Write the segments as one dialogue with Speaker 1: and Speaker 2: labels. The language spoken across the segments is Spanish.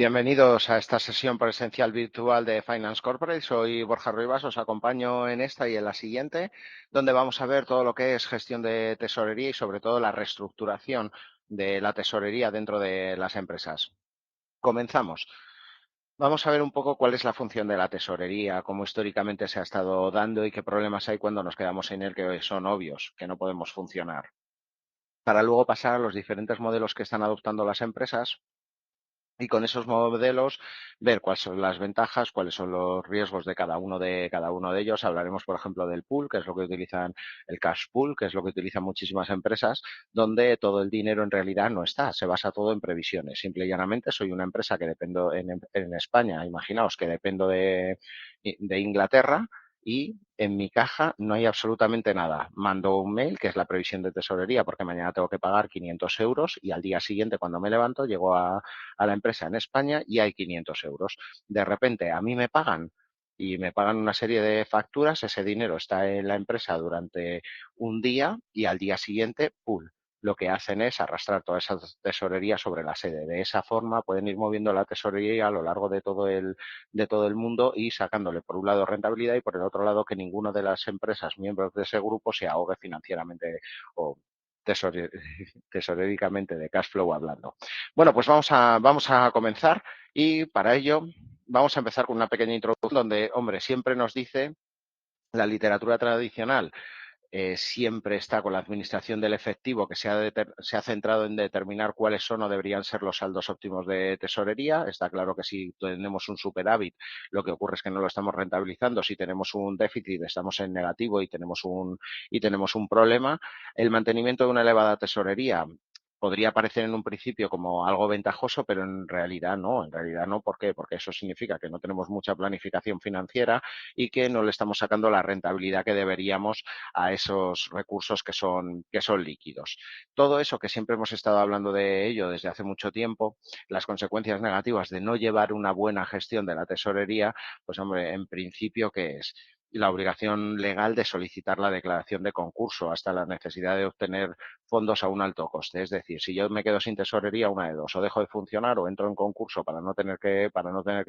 Speaker 1: Bienvenidos a esta sesión presencial virtual de Finance Corporate. Soy Borja Rivas, os acompaño en esta y en la siguiente, donde vamos a ver todo lo que es gestión de tesorería y sobre todo la reestructuración de la tesorería dentro de las empresas. Comenzamos. Vamos a ver un poco cuál es la función de la tesorería, cómo históricamente se ha estado dando y qué problemas hay cuando nos quedamos en él que son obvios, que no podemos funcionar. Para luego pasar a los diferentes modelos que están adoptando las empresas y con esos modelos ver cuáles son las ventajas, cuáles son los riesgos de cada uno de ellos. Hablaremos, por ejemplo, del pool, que es lo que utilizan el cash pool, que es lo que utilizan muchísimas empresas, donde todo el dinero en realidad no está, se basa todo en previsiones. Simple y llanamente soy una empresa que dependo en España, imaginaos que dependo de Inglaterra y en mi caja no hay absolutamente nada. Mando un mail, que es la previsión de tesorería, porque mañana tengo que pagar 500 euros y al día siguiente, cuando me levanto, llego a la empresa en España y hay 500 euros. De repente a mí me pagan y me pagan una serie de facturas, ese dinero está en la empresa durante un día y al día siguiente, ¡pum! Lo que hacen es arrastrar toda esa tesorería sobre la sede. De esa forma pueden ir moviendo la tesorería a lo largo de todo el mundo y sacándole por un lado rentabilidad y por el otro lado que ninguno de las empresas miembros de ese grupo se ahogue financieramente o tesoréricamente de cash flow hablando. Bueno, pues vamos a comenzar y para ello vamos a empezar con una pequeña introducción donde, hombre, siempre nos dice la literatura tradicional siempre está con la administración del efectivo que se ha centrado en determinar cuáles son o deberían ser los saldos óptimos de tesorería. Está claro que si tenemos un superávit, lo que ocurre es que no lo estamos rentabilizando. Si tenemos un déficit, estamos en negativo y tenemos un problema. El mantenimiento de una elevada tesorería podría parecer en un principio como algo ventajoso, pero en realidad no. En realidad no. ¿Por qué? Porque eso significa que no tenemos mucha planificación financiera y que no le estamos sacando la rentabilidad que deberíamos a esos recursos que son líquidos. Todo eso que siempre hemos estado hablando de ello desde hace mucho tiempo, las consecuencias negativas de no llevar una buena gestión de la tesorería, pues hombre, en principio, ¿qué es? La obligación legal de solicitar la declaración de concurso hasta la necesidad de obtener fondos a un alto coste. Es decir, si yo me quedo sin tesorería, una de dos, o dejo de funcionar o entro en concurso para no tener que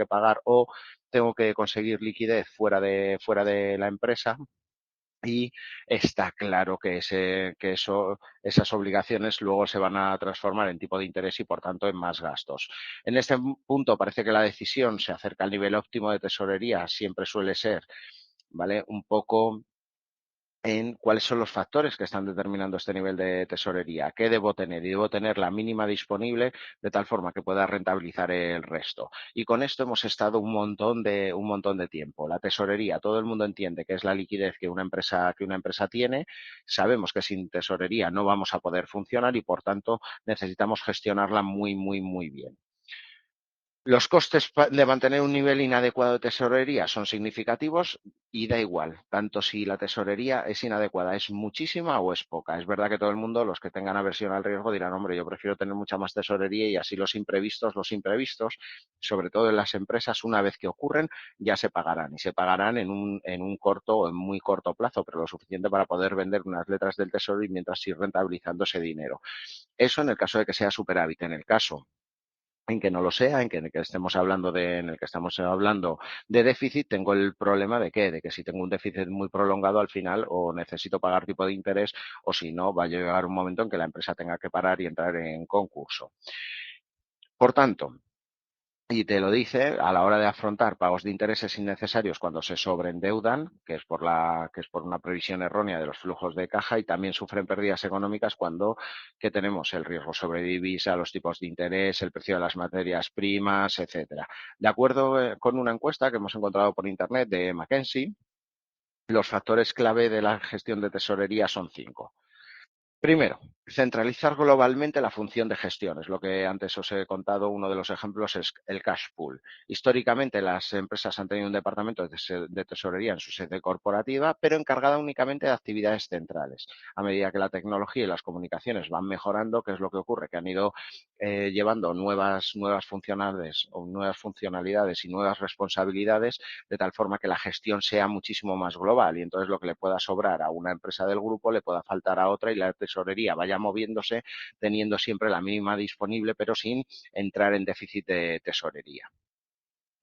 Speaker 1: pagar o tengo que conseguir liquidez fuera de la empresa y está claro que esas obligaciones luego se van a transformar en tipo de interés y, por tanto, en más gastos. En este punto parece que la decisión se acerca al nivel óptimo de tesorería, siempre suele ser, ¿vale? Un poco en cuáles son los factores que están determinando este nivel de tesorería, qué debo tener y debo tener la mínima disponible de tal forma que pueda rentabilizar el resto. Y con esto hemos estado un montón de tiempo. La tesorería, todo el mundo entiende que es la liquidez que una empresa tiene. Sabemos que sin tesorería no vamos a poder funcionar y por tanto necesitamos gestionarla muy, muy, muy bien. Los costes de mantener un nivel inadecuado de tesorería son significativos y da igual, tanto si la tesorería es inadecuada, es muchísima o es poca. Es verdad que todo el mundo, los que tengan aversión al riesgo, dirán, hombre, yo prefiero tener mucha más tesorería y así los imprevistos, sobre todo en las empresas, una vez que ocurren, ya se pagarán y se pagarán en un corto o en muy corto plazo, pero lo suficiente para poder vender unas letras del tesoro y mientras ir rentabilizando ese dinero. Eso en el caso de que sea superávit. En el caso en que no lo sea, en el que estamos hablando de déficit, tengo el problema de qué, de que si tengo un déficit muy prolongado al final o necesito pagar tipo de interés o si no va a llegar un momento en que la empresa tenga que parar y entrar en concurso. Por tanto, y te lo dice a la hora de afrontar pagos de intereses innecesarios cuando se sobreendeudan, que es por una previsión errónea de los flujos de caja, y también sufren pérdidas económicas cuando que tenemos el riesgo sobre divisa, los tipos de interés, el precio de las materias primas, etcétera. De acuerdo con una encuesta que hemos encontrado por internet de McKinsey, los factores clave de la gestión de tesorería son 5. Primero, centralizar globalmente la función de gestión. Es lo que antes os he contado. Uno de los ejemplos es el cash pool. Históricamente, las empresas han tenido un departamento de tesorería en su sede corporativa, pero encargada únicamente de actividades centrales. A medida que la tecnología y las comunicaciones van mejorando, ¿qué es lo que ocurre? Que han ido llevando nuevas funcionalidades y nuevas responsabilidades de tal forma que la gestión sea muchísimo más global y entonces lo que le pueda sobrar a una empresa del grupo le pueda faltar a otra y la tesorería vaya moviéndose, teniendo siempre la mínima disponible, pero sin entrar en déficit de tesorería.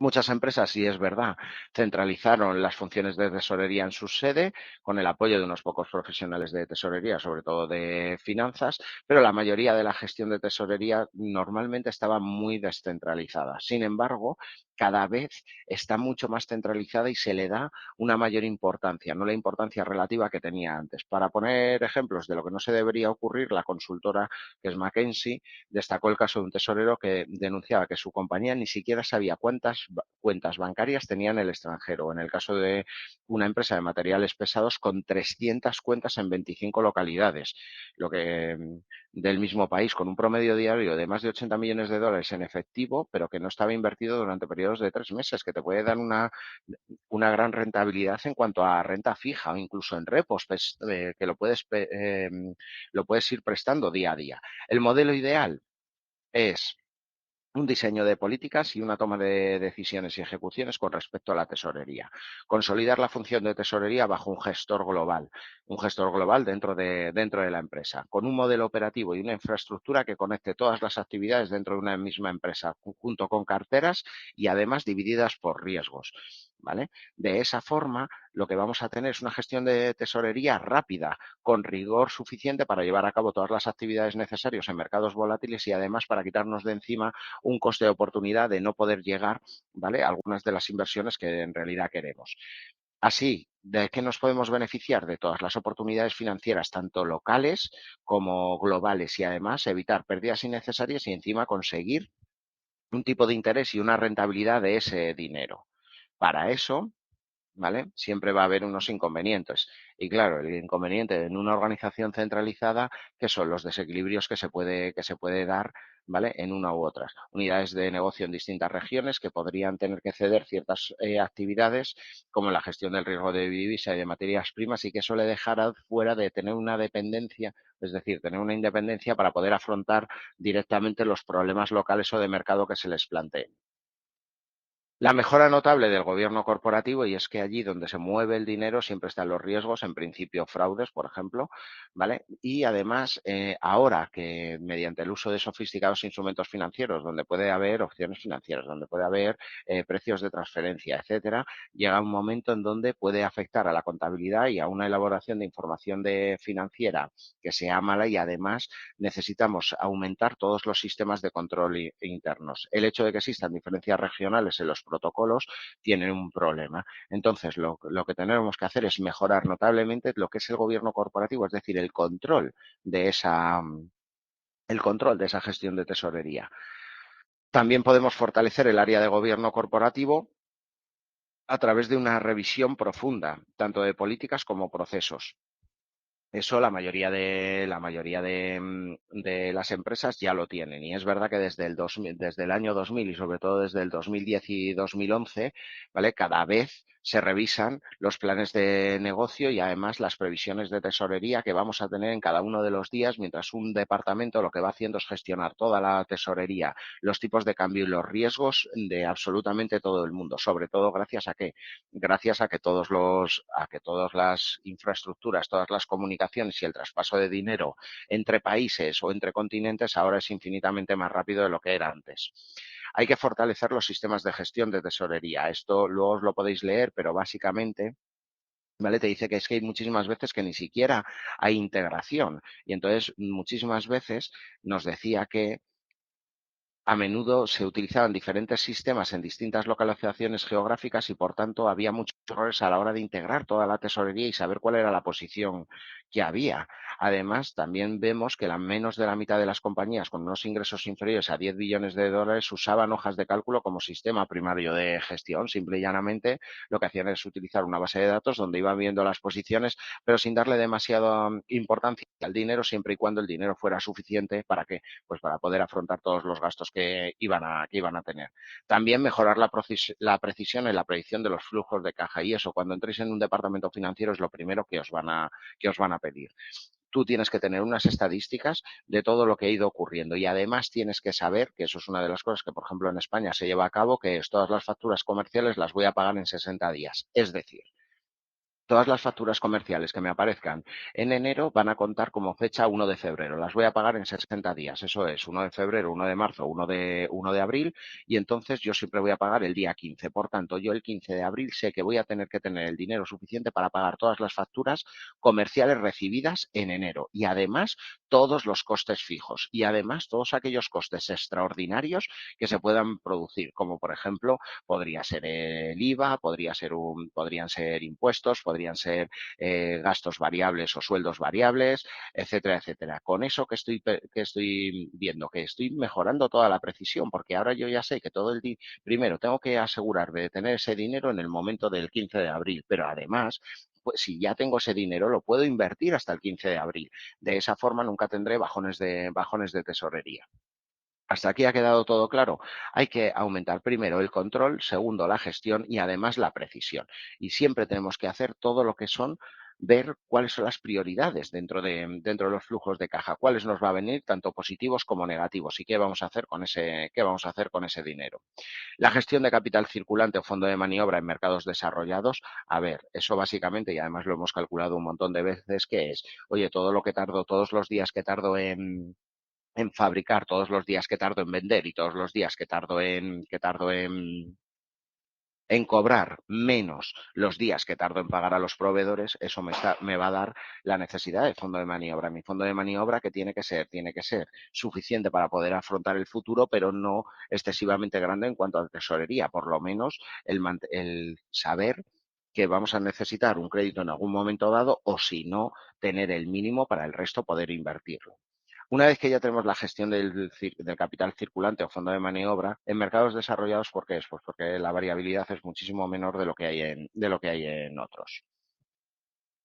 Speaker 1: Muchas empresas, sí es verdad, centralizaron las funciones de tesorería en su sede, con el apoyo de unos pocos profesionales de tesorería, sobre todo de finanzas, pero la mayoría de la gestión de tesorería normalmente estaba muy descentralizada. Sin embargo, cada vez está mucho más centralizada y se le da una mayor importancia, no la importancia relativa que tenía antes. Para poner ejemplos de lo que no se debería ocurrir, la consultora, que es McKinsey, destacó el caso de un tesorero que denunciaba que su compañía ni siquiera sabía cuántas cuentas bancarias tenía en el extranjero. O en el caso de una empresa de materiales pesados con 300 cuentas en 25 localidades, lo que del mismo país, con un promedio diario de más de 80 millones de dólares en efectivo, pero que no estaba invertido durante periodos de 3 meses, que te puede dar una gran rentabilidad en cuanto a renta fija o incluso en repos, pues, que lo puedes ir prestando día a día. El modelo ideal es un diseño de políticas y una toma de decisiones y ejecuciones con respecto a la tesorería. Consolidar la función de tesorería bajo un gestor global dentro de la empresa, con un modelo operativo y una infraestructura que conecte todas las actividades dentro de una misma empresa, junto con carteras y además divididas por riesgos. ¿Vale? De esa forma, lo que vamos a tener es una gestión de tesorería rápida, con rigor suficiente para llevar a cabo todas las actividades necesarias en mercados volátiles y además para quitarnos de encima un coste de oportunidad de no poder llegar, ¿vale?, a algunas de las inversiones que en realidad queremos. Así, ¿de qué nos podemos beneficiar? De todas las oportunidades financieras, tanto locales como globales, y además evitar pérdidas innecesarias y encima conseguir un tipo de interés y una rentabilidad de ese dinero. Para eso, ¿vale? Siempre va a haber unos inconvenientes. Y claro, el inconveniente en una organización centralizada, que son los desequilibrios que se puede dar, ¿vale?, en una u otra. Unidades de negocio en distintas regiones que podrían tener que ceder ciertas actividades, como la gestión del riesgo de divisa y de materias primas, y que eso le dejara fuera de tener una dependencia, es decir, tener una independencia para poder afrontar directamente los problemas locales o de mercado que se les planteen. La mejora notable del gobierno corporativo, y es que allí donde se mueve el dinero siempre están los riesgos, en principio fraudes, por ejemplo, ¿vale? Y además, ahora que mediante el uso de sofisticados instrumentos financieros, donde puede haber opciones financieras, donde puede haber precios de transferencia, etcétera, llega un momento en donde puede afectar a la contabilidad y a una elaboración de información financiera que sea mala, y además necesitamos aumentar todos los sistemas de control internos. El hecho de que existan diferencias regionales en los protocolos tiene un problema. Entonces, lo que tenemos que hacer es mejorar notablemente lo que es el gobierno corporativo, es decir, el control de esa gestión de tesorería. También podemos fortalecer el área de gobierno corporativo a través de una revisión profunda, tanto de políticas como procesos. Eso la mayoría de las empresas ya lo tienen, y es verdad que desde el año 2000 y sobre todo desde el 2010 y 2011, ¿vale?, cada vez se revisan los planes de negocio y además las previsiones de tesorería que vamos a tener en cada uno de los días, mientras un departamento lo que va haciendo es gestionar toda la tesorería, los tipos de cambio y los riesgos de absolutamente todo el mundo, sobre todo gracias a que todas las infraestructuras, todas las comunicaciones y el traspaso de dinero entre países o entre continentes ahora es infinitamente más rápido de lo que era antes. Hay que fortalecer los sistemas de gestión de tesorería. Esto luego os lo podéis leer, pero básicamente, ¿vale?, te dice que es que hay muchísimas veces que ni siquiera hay integración. Y entonces, muchísimas veces nos decía que a menudo se utilizaban diferentes sistemas en distintas localizaciones geográficas y, por tanto, había muchos errores a la hora de integrar toda la tesorería y saber cuál era la posición que había. Además, también vemos que menos de la mitad de las compañías con unos ingresos inferiores a 10 billones de dólares usaban hojas de cálculo como sistema primario de gestión. Simple y llanamente lo que hacían es utilizar una base de datos donde iban viendo las posiciones, pero sin darle demasiada importancia al dinero, siempre y cuando el dinero fuera suficiente para que, pues, para poder afrontar todos los gastos que iban a tener. También mejorar la precisión en la predicción de los flujos de caja, y eso, cuando entréis en un departamento financiero, es lo primero que os van a pedir. Tú tienes que tener unas estadísticas de todo lo que ha ido ocurriendo, y además tienes que saber, que eso es una de las cosas que, por ejemplo, en España se lleva a cabo, que es todas las facturas comerciales las voy a pagar en 60 días. Es decir, Todas las facturas comerciales que me aparezcan en enero van a contar como fecha 1 de febrero. Las voy a pagar en 60 días. Eso es 1 de febrero, 1 de marzo, 1 de abril y entonces yo siempre voy a pagar el día 15. Por tanto, yo el 15 de abril sé que voy a tener que tener el dinero suficiente para pagar todas las facturas comerciales recibidas en enero y además todos los costes fijos y además todos aquellos costes extraordinarios que se puedan producir, como por ejemplo podría ser el IVA, podrían ser impuestos, podrían ser gastos variables o sueldos variables, etcétera, etcétera. Con eso que estoy viendo, que estoy mejorando toda la precisión, porque ahora yo ya sé que primero tengo que asegurarme de tener ese dinero en el momento del 15 de abril, pero además pues si ya tengo ese dinero, lo puedo invertir hasta el 15 de abril. De esa forma nunca tendré bajones de tesorería. ¿Hasta aquí ha quedado todo claro? Hay que aumentar primero el control, segundo la gestión y además la precisión. Y siempre tenemos que hacer todo lo que son ver cuáles son las prioridades dentro de los flujos de caja, cuáles nos va a venir, tanto positivos como negativos, y qué vamos a hacer qué vamos a hacer con ese dinero. La gestión de capital circulante o fondo de maniobra en mercados desarrollados, a ver, eso básicamente, y además lo hemos calculado un montón de veces, que es, oye, todos los días que tardo en fabricar, todos los días que tardo en vender y todos los días en cobrar menos los días que tardo en pagar a los proveedores, eso me va a dar la necesidad de fondo de maniobra. Mi fondo de maniobra que tiene que ser suficiente para poder afrontar el futuro, pero no excesivamente grande en cuanto a tesorería. Por lo menos el saber que vamos a necesitar un crédito en algún momento dado o si no, tener el mínimo para el resto poder invertirlo. Una vez que ya tenemos la gestión del capital circulante o fondo de maniobra, en mercados desarrollados, ¿por qué es? Pues porque la variabilidad es muchísimo menor de lo que hay en otros.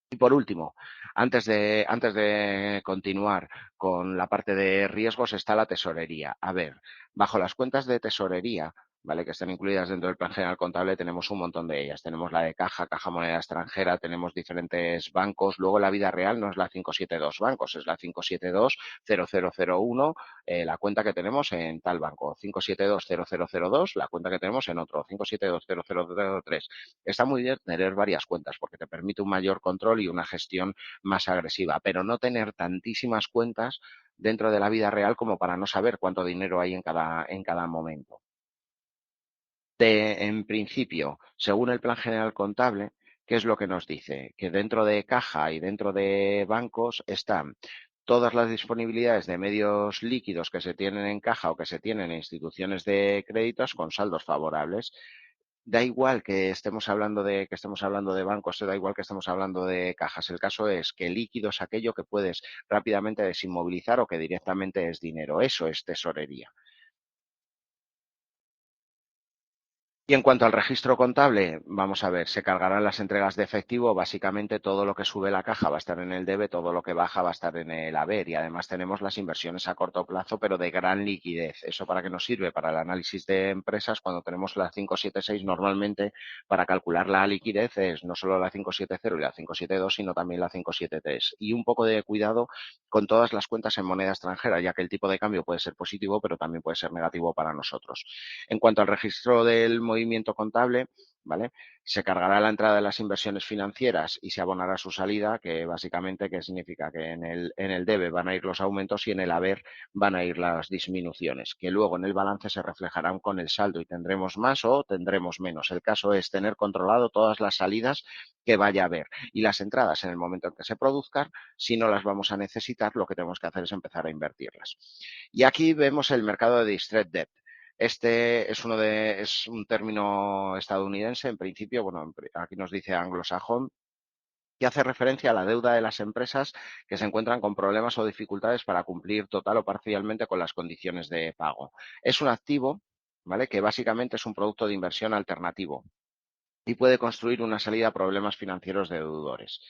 Speaker 1: Y por último, antes de continuar con la parte de riesgos está la tesorería. A ver, bajo las cuentas de tesorería, ¿vale? Que están incluidas dentro del plan general contable, tenemos un montón de ellas. Tenemos la de caja, caja moneda extranjera, tenemos diferentes bancos. Luego la vida real no es la 572 bancos, es la 572-0001, la cuenta que tenemos en tal banco. 572-0002, la cuenta que tenemos en otro. 572-0003. Está muy bien tener varias cuentas porque te permite un mayor control y una gestión más agresiva, pero no tener tantísimas cuentas dentro de la vida real como para no saber cuánto dinero hay en cada momento. En principio, según el Plan General Contable, ¿qué es lo que nos dice? Que dentro de caja y dentro de bancos están todas las disponibilidades de medios líquidos que se tienen en caja o que se tienen en instituciones de créditos con saldos favorables. Da igual que estemos hablando de bancos, da igual que estemos hablando de cajas. El caso es que líquido es aquello que puedes rápidamente desinmovilizar o que directamente es dinero. Eso es tesorería. Y en cuanto al registro contable, vamos a ver, se cargarán las entregas de efectivo, básicamente todo lo que sube la caja va a estar en el debe, todo lo que baja va a estar en el haber y además tenemos las inversiones a corto plazo, pero de gran liquidez. ¿Eso para qué nos sirve? Para el análisis de empresas, cuando tenemos la 576 normalmente para calcular la liquidez es no solo la 570 y la 572, sino también la 573. Y un poco de cuidado con todas las cuentas en moneda extranjera, ya que el tipo de cambio puede ser positivo, pero también puede ser negativo para nosotros. En cuanto al registro del movimiento contable, ¿vale? Se cargará la entrada de las inversiones financieras y se abonará su salida, que básicamente ¿qué significa? Que en el debe van a ir los aumentos y en el haber van a ir las disminuciones, que luego en el balance se reflejarán con el saldo y tendremos más o tendremos menos. El caso es tener controlado todas las salidas que vaya a haber y las entradas en el momento en que se produzcan, si no las vamos a necesitar, lo que tenemos que hacer es empezar a invertirlas. Y aquí vemos el mercado de distressed debt. Este es un término estadounidense, en principio, bueno, aquí nos dice anglosajón, que hace referencia a la deuda de las empresas que se encuentran con problemas o dificultades para cumplir total o parcialmente con las condiciones de pago. Es un activo, ¿vale? Que básicamente es un producto de inversión alternativo y puede construir una salida a problemas financieros de deudores.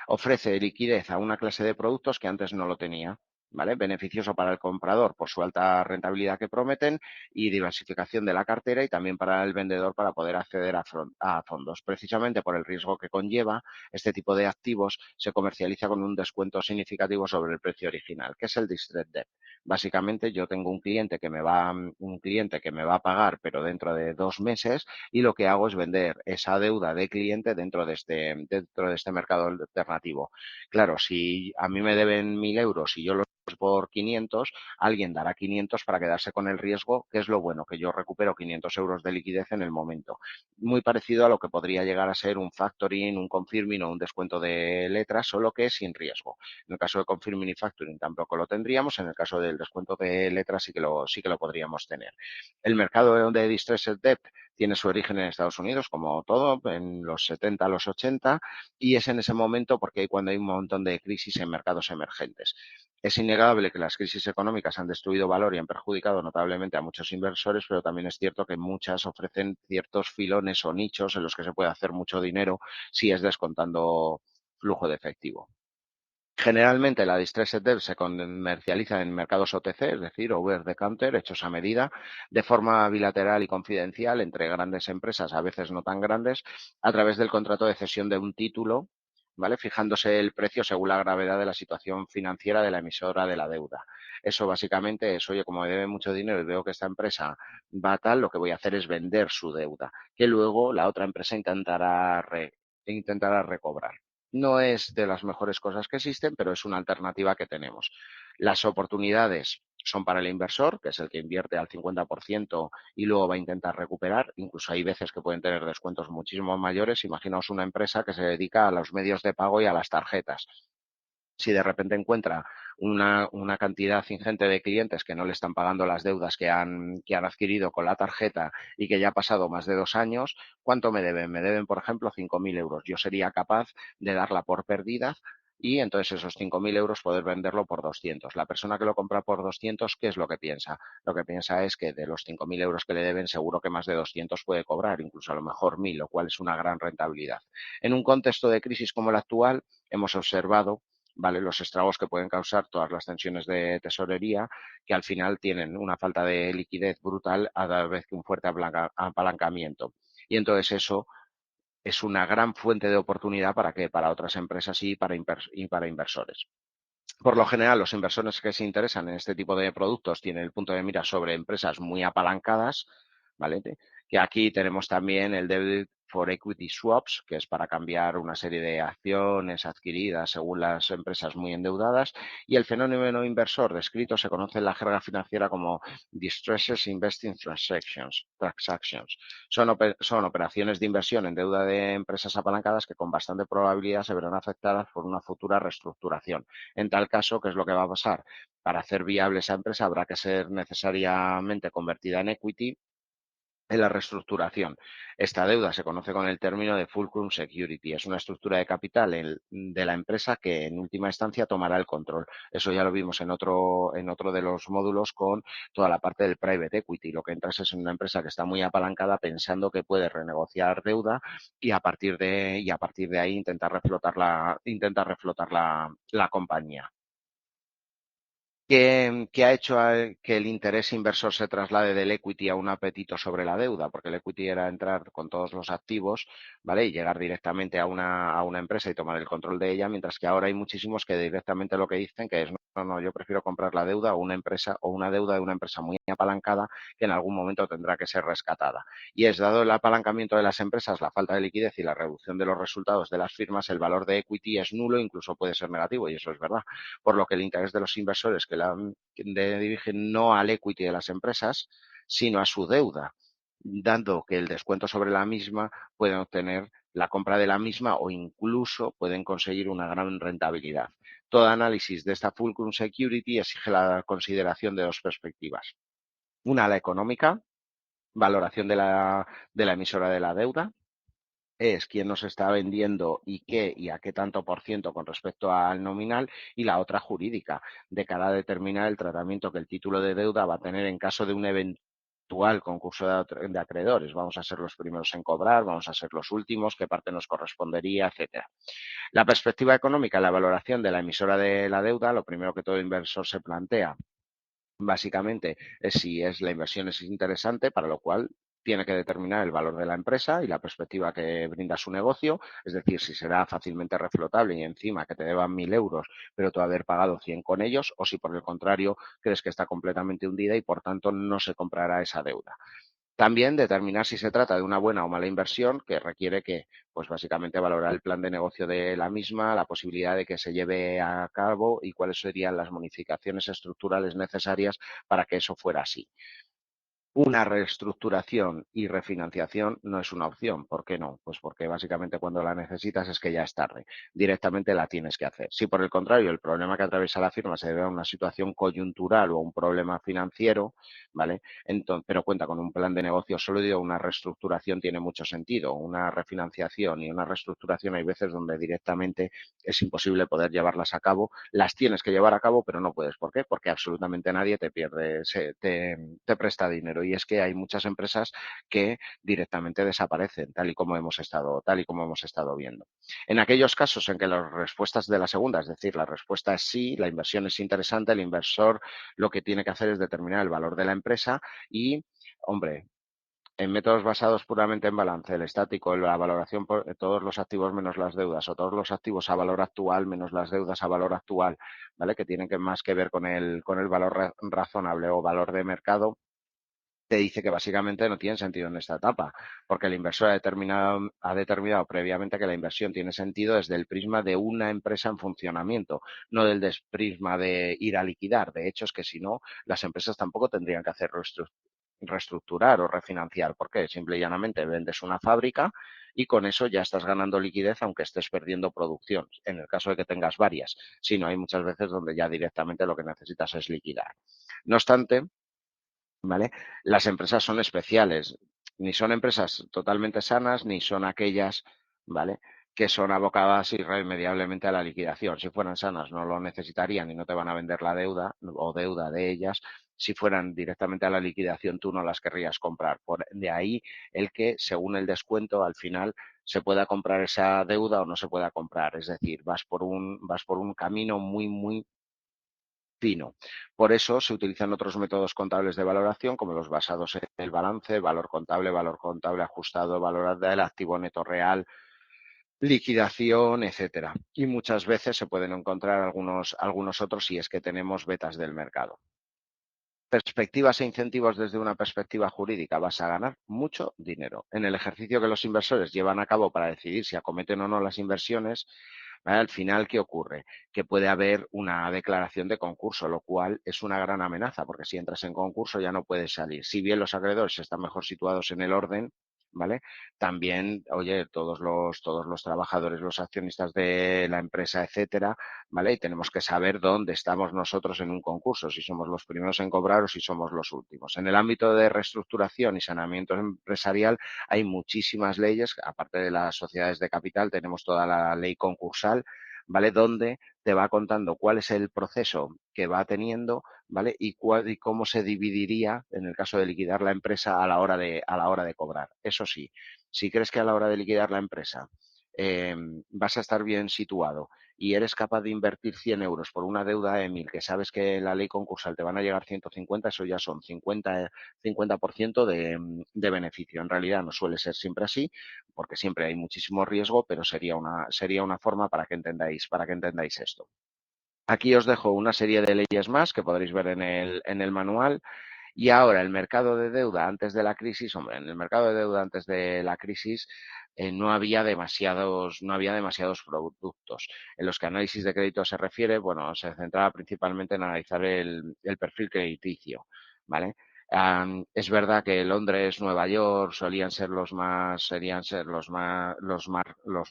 Speaker 1: Ofrece liquidez a una clase de productos que antes no lo tenía. ¿vale? Beneficioso para el comprador por su alta rentabilidad que prometen y diversificación de la cartera y también para el vendedor para poder acceder a fondos. Precisamente por el riesgo que conlleva, este tipo de activos se comercializa con un descuento significativo sobre el precio original, que es el distressed debt. Básicamente yo tengo un cliente que me va a pagar, pero dentro de 2 meses, y lo que hago es vender esa deuda de cliente dentro de este mercado alternativo. Claro, si a mí me deben 1.000 euros y yo los por 500, alguien dará 500 para quedarse con el riesgo, que es lo bueno, que yo recupero 500 euros de liquidez en el momento. Muy parecido a lo que podría llegar a ser un factoring, un confirming o un descuento de letras, solo que sin riesgo. En el caso de confirming y factoring tampoco lo tendríamos, en el caso del descuento de letras sí que lo podríamos tener. El mercado de distressed debt tiene su origen en Estados Unidos, como todo, en los 70, los 80, y es en ese momento porque hay cuando hay un montón de crisis en mercados emergentes. Es innegable que las crisis económicas han destruido valor y han perjudicado notablemente a muchos inversores, pero también es cierto que muchas ofrecen ciertos filones o nichos en los que se puede hacer mucho dinero si es descontando flujo de efectivo. Generalmente la Distressed Debt se comercializa en mercados OTC, es decir, over the counter, hechos a medida, de forma bilateral y confidencial entre grandes empresas, a veces no tan grandes, a través del contrato de cesión de un título, ¿vale? Fijándose el precio según la gravedad de la situación financiera de la emisora de la deuda. Eso básicamente es, oye, como me debe mucho dinero y veo que esta empresa va tal, lo que voy a hacer es vender su deuda, que luego la otra empresa intentará recobrar. No es de las mejores cosas que existen, pero es una alternativa que tenemos. Las oportunidades son para el inversor, que es el que invierte al 50% y luego va a intentar recuperar. Incluso hay veces que pueden tener descuentos muchísimo mayores. Imaginaos una empresa que se dedica a los medios de pago y a las tarjetas. Si de repente encuentra una cantidad ingente de clientes que no le están pagando las deudas que han adquirido con la tarjeta y que ya ha pasado más de 2 años, ¿cuánto me deben? Me deben, por ejemplo, 5.000 euros. Yo sería capaz de darla por perdida y entonces esos 5.000 euros poder venderlo por 200. La persona que lo compra por 200, ¿qué es lo que piensa? Lo que piensa es que de los 5.000 euros que le deben, seguro que más de 200 puede cobrar, incluso a lo mejor 1.000, lo cual es una gran rentabilidad. En un contexto de crisis como el actual, hemos observado, ¿vale? Los estragos que pueden causar todas las tensiones de tesorería, que al final tienen una falta de liquidez brutal a la vez que un fuerte apalancamiento. Y entonces eso es una gran fuente de oportunidad para otras empresas y para inversores. Por lo general, los inversores que se interesan en este tipo de productos tienen el punto de mira sobre empresas muy apalancadas, ¿vale? Que aquí tenemos también el Debit for Equity Swaps, que es para cambiar una serie de acciones adquiridas según las empresas muy endeudadas, y el fenómeno inversor descrito se conoce en la jerga financiera como Distressed Investing Transactions. Son operaciones de inversión en deuda de empresas apalancadas que con bastante probabilidad se verán afectadas por una futura reestructuración. En tal caso, ¿qué es lo que va a pasar? Para hacer viable esa empresa habrá que ser necesariamente convertida en equity en la reestructuración. Esta deuda se conoce con el término de fulcrum security. Es una estructura de capital de la empresa que en última instancia tomará el control. Eso ya lo vimos en otro de los módulos con toda la parte del private equity. Lo que entras es en una empresa que está muy apalancada pensando que puede renegociar deuda y a partir de ahí intentar reflotar la compañía. ¿Qué ha hecho que el interés inversor se traslade del equity a un apetito sobre la deuda? Porque el equity era entrar con todos los activos, ¿vale? Y llegar directamente a una empresa y tomar el control de ella, mientras que ahora hay muchísimos que directamente lo que dicen que es, no, no, no, yo prefiero comprar la deuda o una empresa o una deuda de una empresa muy apalancada que en algún momento tendrá que ser rescatada. Y es dado el apalancamiento de las empresas, la falta de liquidez y la reducción de los resultados de las firmas, el valor de equity es nulo, incluso puede ser negativo, y eso es verdad, por lo que el interés de los inversores que la dirigen no al equity de las empresas, sino a su deuda, dando que el descuento sobre la misma pueden obtener la compra de la misma o incluso pueden conseguir una gran rentabilidad. Todo análisis de esta fulcrum security exige la consideración de dos perspectivas. Una, la económica, valoración de la emisora de la deuda, es quién nos está vendiendo y qué y a qué tanto por ciento con respecto al nominal, y la otra jurídica, de cara a determinar el tratamiento que el título de deuda va a tener en caso de un eventual actual concurso de acreedores. Vamos a ser los primeros en cobrar, vamos a ser los últimos, qué parte nos correspondería, etcétera. La perspectiva económica, la valoración de la emisora de la deuda, lo primero que todo inversor se plantea básicamente es si la inversión es interesante, para lo cual tiene que determinar el valor de la empresa y la perspectiva que brinda su negocio, es decir, si será fácilmente reflotable y encima que te deban 1.000 euros, pero tú haber pagado 100 con ellos, o si por el contrario crees que está completamente hundida y por tanto no se comprará esa deuda. También determinar si se trata de una buena o mala inversión que requiere que, pues básicamente valorar el plan de negocio de la misma, la posibilidad de que se lleve a cabo y cuáles serían las modificaciones estructurales necesarias para que eso fuera así. Una reestructuración y refinanciación no es una opción. ¿Por qué no? Pues porque básicamente cuando la necesitas es que ya es tarde. Directamente la tienes que hacer. Si por el contrario el problema que atraviesa la firma se debe a una situación coyuntural o a un problema financiero, ¿vale? Entonces, pero cuenta con un plan de negocio sólido, una reestructuración tiene mucho sentido. Una refinanciación y una reestructuración hay veces donde directamente es imposible poder llevarlas a cabo. Las tienes que llevar a cabo, pero no puedes. ¿Por qué? Porque absolutamente nadie te pierde, te presta dinero. Y es que hay muchas empresas que directamente desaparecen, tal y como hemos estado viendo. En aquellos casos en que las respuestas de la segunda, es decir, la respuesta es sí, la inversión es interesante, el inversor lo que tiene que hacer es determinar el valor de la empresa y, hombre, en métodos basados puramente en balance, el estático, la valoración por todos los activos menos las deudas o todos los activos a valor actual menos las deudas a valor actual, ¿vale? Que tienen que más que ver con el valor razonable o valor de mercado, te dice que básicamente no tiene sentido en esta etapa, porque el inversor ha determinado previamente que la inversión tiene sentido desde el prisma de una empresa en funcionamiento, no del prisma de ir a liquidar. De hecho, es que si no, las empresas tampoco tendrían que hacer reestructurar o refinanciar. ¿Por qué? Simple y llanamente vendes una fábrica y con eso ya estás ganando liquidez aunque estés perdiendo producción, en el caso de que tengas varias. Si no, hay muchas veces donde ya directamente lo que necesitas es liquidar. No obstante, ¿vale? Las empresas son especiales, ni son empresas totalmente sanas, ni son aquellas, ¿vale? Que son abocadas irremediablemente a la liquidación. Si fueran sanas no lo necesitarían y no te van a vender la deuda o deuda de ellas. Si fueran directamente a la liquidación, tú no las querrías comprar. De ahí el que, según el descuento, al final se pueda comprar esa deuda o no se pueda comprar. Es decir, vas por un camino muy, muy fino. Por eso se utilizan otros métodos contables de valoración, como los basados en el balance, valor contable ajustado, valor del activo neto real, liquidación, etcétera. Y muchas veces se pueden encontrar algunos otros si es que tenemos betas del mercado. Perspectivas e incentivos desde una perspectiva jurídica, vas a ganar mucho dinero. En el ejercicio que los inversores llevan a cabo para decidir si acometen o no las inversiones, ¿vale? Al final, ¿qué ocurre? Que puede haber una declaración de concurso, lo cual es una gran amenaza, porque si entras en concurso ya no puedes salir. Si bien los acreedores están mejor situados en el orden, ¿vale? También, oye, todos los trabajadores, los accionistas de la empresa, etcétera, ¿vale? Y tenemos que saber dónde estamos nosotros en un concurso, si somos los primeros en cobrar o si somos los últimos. En el ámbito de reestructuración y saneamiento empresarial hay muchísimas leyes, aparte de las sociedades de capital, tenemos toda la ley concursal, ¿vale? Donde te va contando cuál es el proceso que va teniendo, ¿vale? Y cómo se dividiría en el caso de liquidar la empresa a la hora de cobrar. Eso sí, si crees que a la hora de liquidar la empresa vas a estar bien situado y eres capaz de invertir 100 euros por una deuda de 1.000, que sabes que en la ley concursal te van a llegar 150, eso ya son 50% de beneficio. En realidad no suele ser siempre así, porque siempre hay muchísimo riesgo, pero sería una forma para que entendáis esto. Aquí os dejo una serie de leyes más que podréis ver en el manual. Y ahora, el mercado de deuda antes de la crisis, hombre, en el mercado de deuda antes de la crisis no había demasiados productos. En los que análisis de crédito se refiere, bueno, se centraba principalmente en analizar el perfil crediticio, ¿vale? Es verdad que Londres, Nueva York serían ser los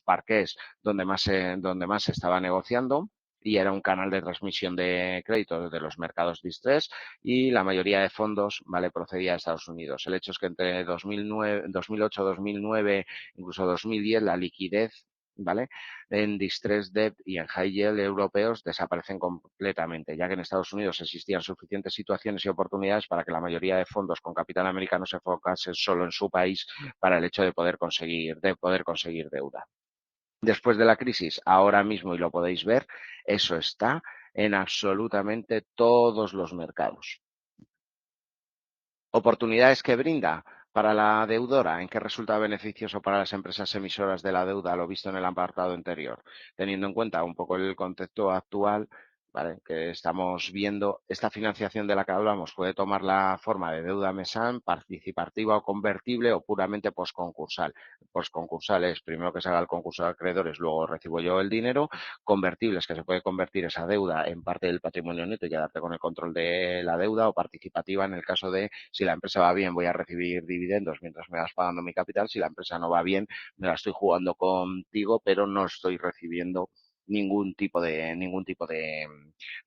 Speaker 1: parques donde más se estaba negociando y era un canal de transmisión de crédito desde los mercados distress y la mayoría de fondos, ¿vale? Procedía de Estados Unidos. El hecho es que entre 2008, 2009, incluso 2010, la liquidez, ¿vale? En distress debt y en high yield europeos desaparecen completamente, ya que en Estados Unidos existían suficientes situaciones y oportunidades para que la mayoría de fondos con capital americano se enfocasen solo en su país para el hecho de poder conseguir deuda. Después de la crisis, ahora mismo, y lo podéis ver, eso está en absolutamente todos los mercados. Oportunidades que brinda para la deudora, en qué resulta beneficioso para las empresas emisoras de la deuda, lo visto en el apartado anterior, teniendo en cuenta un poco el contexto actual, ¿vale? Que estamos viendo, esta financiación de la que hablamos puede tomar la forma de deuda MESAN, participativa o convertible o puramente postconcursal. Postconcursal es primero que se haga el concurso de acreedores, luego recibo yo el dinero. Convertibles, que se puede convertir esa deuda en parte del patrimonio neto y quedarte con el control de la deuda, o participativa en el caso de si la empresa va bien voy a recibir dividendos mientras me vas pagando mi capital, si la empresa no va bien me la estoy jugando contigo pero no estoy recibiendo ningún tipo de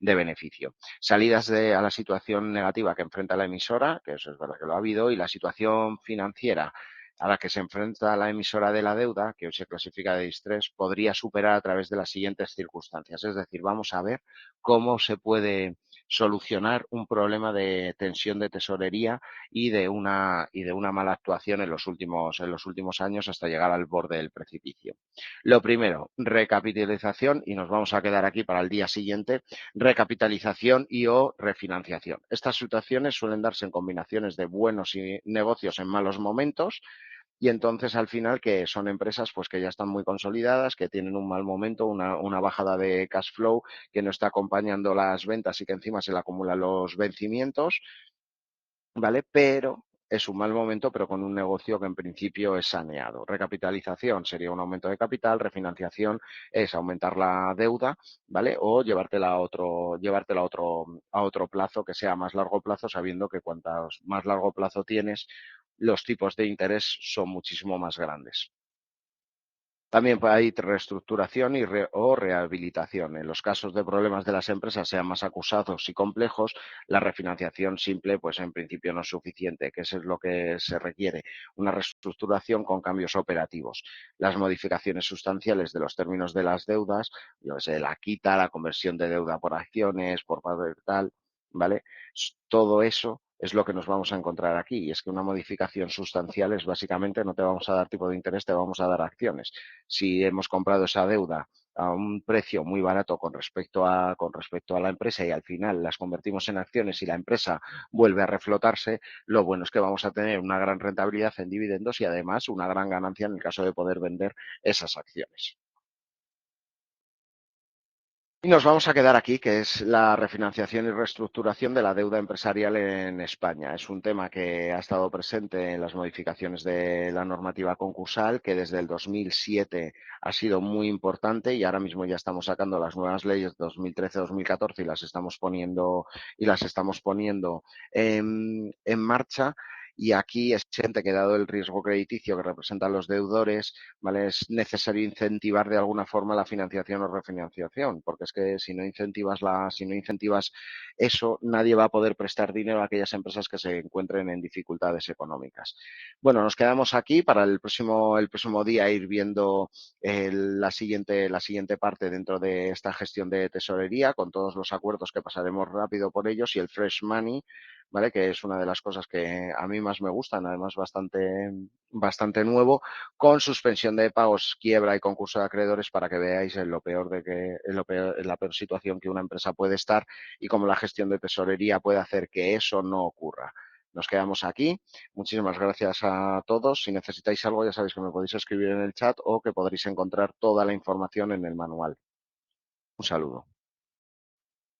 Speaker 1: beneficio. Salidas a la situación negativa que enfrenta la emisora, que eso es verdad que lo ha habido, y la situación financiera a la que se enfrenta la emisora de la deuda, que hoy se clasifica de distrés, podría superar a través de las siguientes circunstancias. Es decir, vamos a ver cómo se puede solucionar un problema de tensión de tesorería y de una mala actuación en los últimos años hasta llegar al borde del precipicio. Lo primero, recapitalización, y nos vamos a quedar aquí para el día siguiente, recapitalización y o refinanciación. Estas situaciones suelen darse en combinaciones de buenos negocios en malos momentos, y entonces al final que son empresas pues que ya están muy consolidadas, que tienen un mal momento, una bajada de cash flow que no está acompañando las ventas y que encima se le acumulan los vencimientos, ¿vale? Pero es un mal momento, pero con un negocio que en principio es saneado. Recapitalización sería un aumento de capital, refinanciación es aumentar la deuda, ¿vale? O llevártela a otro plazo que sea más largo plazo, sabiendo que cuantas más largo plazo tienes, los tipos de interés son muchísimo más grandes. También hay reestructuración o rehabilitación. En los casos de problemas de las empresas sean más acusados y complejos, la refinanciación simple, pues en principio no es suficiente, que eso es lo que se requiere, una reestructuración con cambios operativos. Las modificaciones sustanciales de los términos de las deudas, yo sé, la quita, la conversión de deuda por acciones, por tal, ¿vale? Todo eso es lo que nos vamos a encontrar aquí. Y es que una modificación sustancial es básicamente no te vamos a dar tipo de interés, te vamos a dar acciones. Si hemos comprado esa deuda a un precio muy barato con respecto a la empresa y al final las convertimos en acciones y la empresa vuelve a reflotarse, lo bueno es que vamos a tener una gran rentabilidad en dividendos y además una gran ganancia en el caso de poder vender esas acciones. Y nos vamos a quedar aquí, que es la refinanciación y reestructuración de la deuda empresarial en España. Es un tema que ha estado presente en las modificaciones de la normativa concursal, que desde el 2007 ha sido muy importante y ahora mismo ya estamos sacando las nuevas leyes 2013-2014 y las estamos poniendo en marcha. Y aquí es evidente que dado el riesgo crediticio que representan los deudores, ¿vale? Es necesario incentivar de alguna forma la financiación o refinanciación, porque es que si no incentivas eso, nadie va a poder prestar dinero a aquellas empresas que se encuentren en dificultades económicas. Bueno, nos quedamos aquí para el próximo día ir viendo la siguiente parte dentro de esta gestión de tesorería, con todos los acuerdos que pasaremos rápido por ellos y el fresh money, ¿vale? Que es una de las cosas que a mí más me gustan, además bastante nuevo, con suspensión de pagos, quiebra y concurso de acreedores para que veáis en la peor situación que una empresa puede estar y cómo la gestión de tesorería puede hacer que eso no ocurra. Nos quedamos aquí. Muchísimas gracias a todos. Si necesitáis algo, ya sabéis que me podéis escribir en el chat o que podréis encontrar toda la información en el manual. Un saludo.